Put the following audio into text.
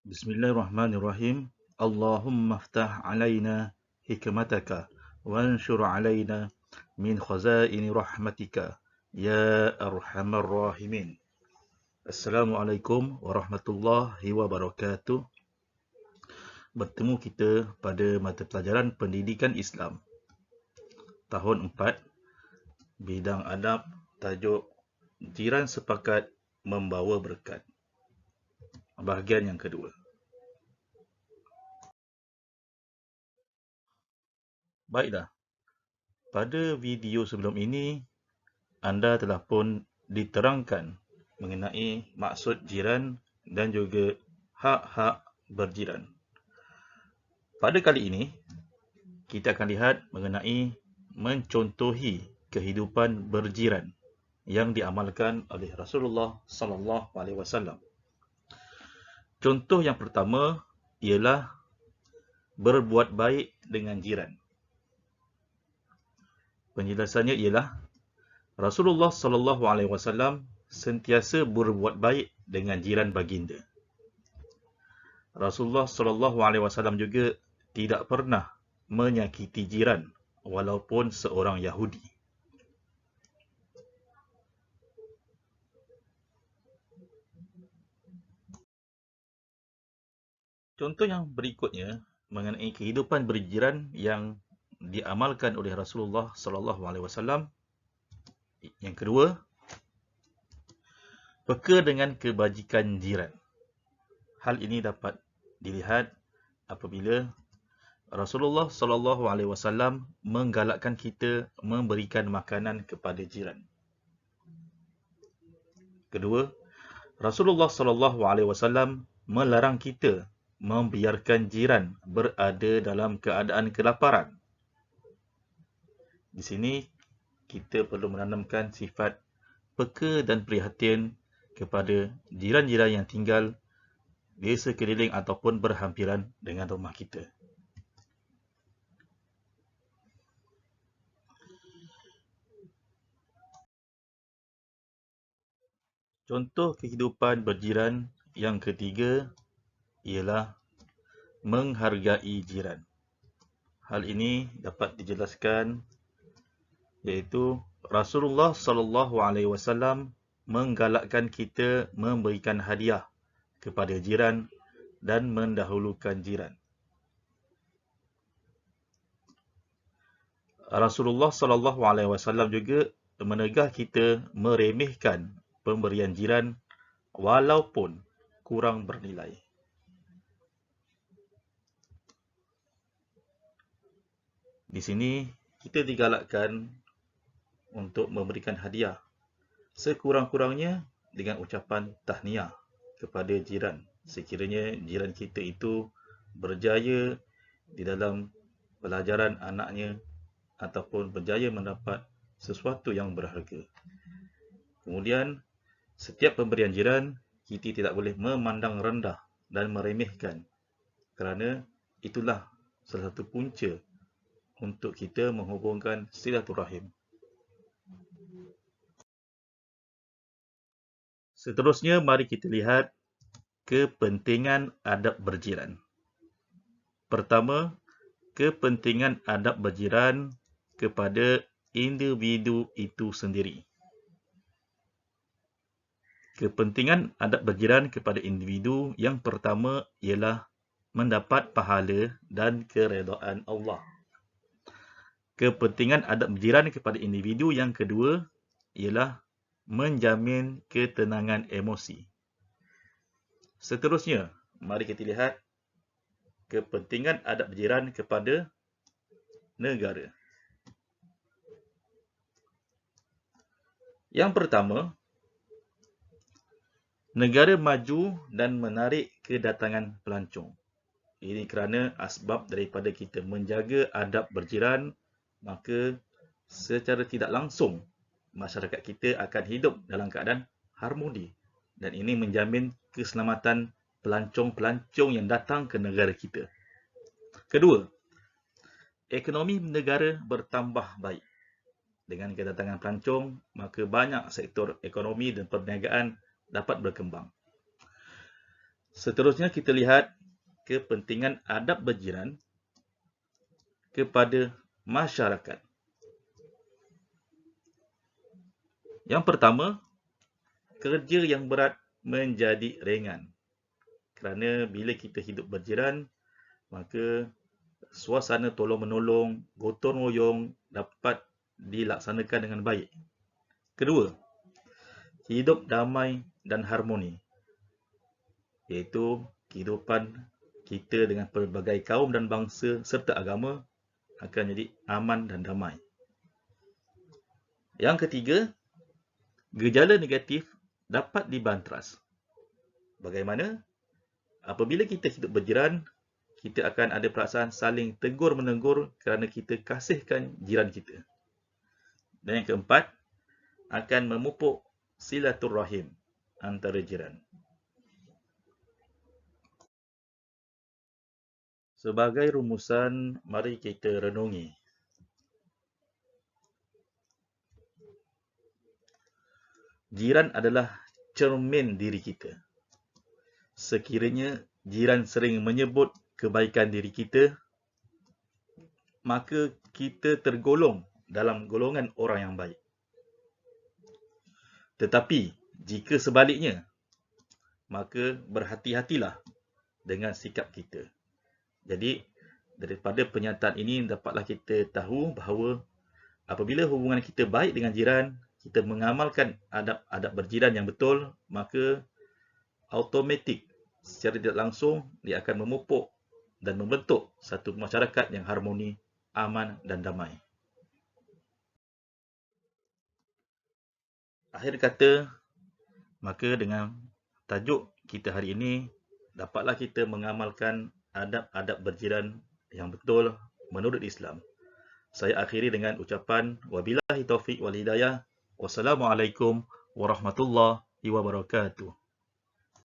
Bismillahirrahmanirrahim. Allahumma ftah alaina hikmataka wanshur alaina min khazaini rahmatika ya arhamar rahimin. Assalamualaikum warahmatullahi wabarakatuh. Bertemu kita pada mata pelajaran Pendidikan Islam tahun 4, bidang adab, tajuk Jiran Sepakat Membawa Berkat. Bahagian yang kedua. Baiklah, pada video sebelum ini, anda telah pun diterangkan mengenai maksud jiran dan juga hak-hak berjiran. Pada kali ini, kita akan lihat mengenai mencontohi kehidupan berjiran yang diamalkan oleh Rasulullah SAW. Contoh yang pertama ialah berbuat baik dengan jiran. Penjelasannya ialah Rasulullah SAW sentiasa berbuat baik dengan jiran baginda. Rasulullah SAW juga tidak pernah menyakiti jiran walaupun seorang Yahudi. Contoh yang berikutnya mengenai kehidupan berjiran yang diamalkan oleh Rasulullah SAW. Yang kedua, peka dengan kebajikan jiran. Hal ini dapat dilihat apabila Rasulullah SAW menggalakkan kita memberikan makanan kepada jiran. Kedua, Rasulullah SAW melarang kita membiarkan jiran berada dalam keadaan kelaparan. Di sini kita perlu menanamkan sifat peka dan prihatin kepada jiran-jiran yang tinggal di sekeliling ataupun berhampiran dengan rumah kita. Contoh kehidupan berjiran yang ketiga ialah menghargai jiran. Hal ini dapat dijelaskan iaitu Rasulullah SAW menggalakkan kita memberikan hadiah kepada jiran dan mendahulukan jiran. Rasulullah SAW juga menegah kita meremehkan pemberian jiran walaupun kurang bernilai. Di sini kita digalakkan untuk memberikan hadiah sekurang-kurangnya dengan ucapan tahniah kepada jiran sekiranya jiran kita itu berjaya di dalam pelajaran anaknya ataupun berjaya mendapat sesuatu yang berharga. Kemudian, setiap pemberian jiran kita tidak boleh memandang rendah dan meremehkan kerana itulah salah satu punca untuk kita menghubungkan silaturahim. Seterusnya, mari kita lihat kepentingan adab berjiran. Pertama, kepentingan adab berjiran kepada individu itu sendiri. Kepentingan adab berjiran kepada individu yang pertama ialah mendapat pahala dan keredaan Allah. Kepentingan adab berjiran kepada individu yang kedua ialah menjamin ketenangan emosi. Seterusnya, mari kita lihat kepentingan adab berjiran kepada negara. Yang pertama, negara maju dan menarik kedatangan pelancong. Ini kerana asbab daripada kita menjaga adab berjiran, maka secara tidak langsung masyarakat kita akan hidup dalam keadaan harmoni dan ini menjamin keselamatan pelancong-pelancong yang datang ke negara kita. Kedua, ekonomi negara bertambah baik. Dengan kedatangan pelancong, maka banyak sektor ekonomi dan perniagaan dapat berkembang. Seterusnya kita lihat kepentingan adab berjiran kepada masyarakat. Yang pertama, kerja yang berat menjadi ringan. Kerana bila kita hidup berjiran, maka suasana tolong-menolong, gotong royong dapat dilaksanakan dengan baik. Kedua, hidup damai dan harmoni, iaitu kehidupan kita dengan pelbagai kaum dan bangsa serta agama akan jadi aman dan damai. Yang ketiga, gejala negatif dapat dibantras. Bagaimana? Apabila kita hidup berjiran, kita akan ada perasaan saling tegur-menegur kerana kita kasihkan jiran kita. Dan yang keempat, akan memupuk silaturrahim antara jiran. Sebagai rumusan, mari kita renungi. Jiran adalah cermin diri kita. Sekiranya jiran sering menyebut kebaikan diri kita, maka kita tergolong dalam golongan orang yang baik. Tetapi jika sebaliknya, maka berhati-hatilah dengan sikap kita. Jadi, daripada pernyataan ini dapatlah kita tahu bahawa apabila hubungan kita baik dengan jiran, kita mengamalkan adab-adab berjiran yang betul, maka automatik secara tidak langsung dia akan memupuk dan membentuk satu masyarakat yang harmoni, aman dan damai. Akhir kata, maka dengan tajuk kita hari ini, dapatlah kita mengamalkan adab-adab berjiran yang betul menurut Islam. Saya akhiri dengan ucapan wabillahi taufiq wal hidayah. Wassalamualaikum warahmatullahi wabarakatuh.